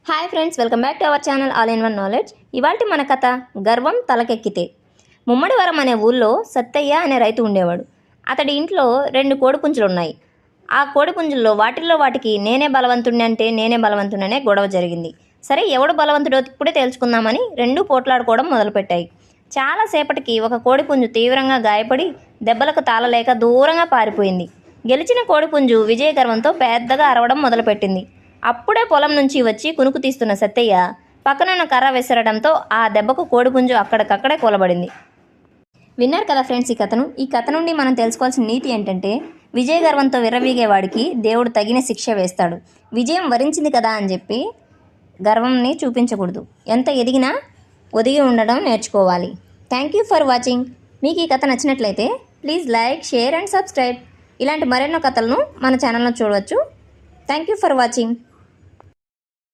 Hi friends, welcome back to our channel all in one knowledge. ఇవాల్టి మన కథ గర్వం తలకెక్కితే. ముమ్మడివరం అనే ఊళ్ళో సత్తయ్య అనే రైతు ఉండేవాడు. అతడి ఇంట్లో 2 కోడిపుంజులు ఉన్నాయి. ఆ కోడిపుంజుల్లో వాటికి నేనే బలవంతుడనే గొడవ జరిగింది. సరే, ఎవడు బలవంతుడో ఇప్పుడే తేల్చుకుందామని 2 పోట్లాడుకోవడం మొదలుపెట్టాయి. చాలాసేపటికి ఒక కోడిపుంజు తీవ్రంగా గాయపడి దెబ్బలకు తాళలేక దూరంగా పారిపోయింది. గెలిచిన కోడిపుంజు విజయ గర్వంతో పెద్దగా అరవడం మొదలుపెట్టింది. అప్పుడే పొలం నుంచి వచ్చి కునుకు తీస్తున్న సత్తయ్య పక్కనున్న కర్ర విసరడంతో ఆ దెబ్బకు కోడిపుంజు అక్కడికక్కడే కూలబడింది. విన్నారు కదా ఫ్రెండ్స్ ఈ కథ నుండి మనం తెలుసుకోవాల్సిన నీతి ఏంటంటే, విజయ గర్వంతో విర్రవీగేవాడికి దేవుడు తగిన శిక్ష వేస్తాడు. విజయం వరించింది కదా అని చెప్పి గర్వంని చూపించకూడదు. ఎంత ఎదిగినా ఒదిగి ఉండడం నేర్చుకోవాలి. Thank you for watching. మీకు ఈ కథ నచ్చినట్లయితే please like, share and subscribe. ఇలాంటి మరెన్నో కథలను మన ఛానల్లో చూడవచ్చు. Thank you for watching.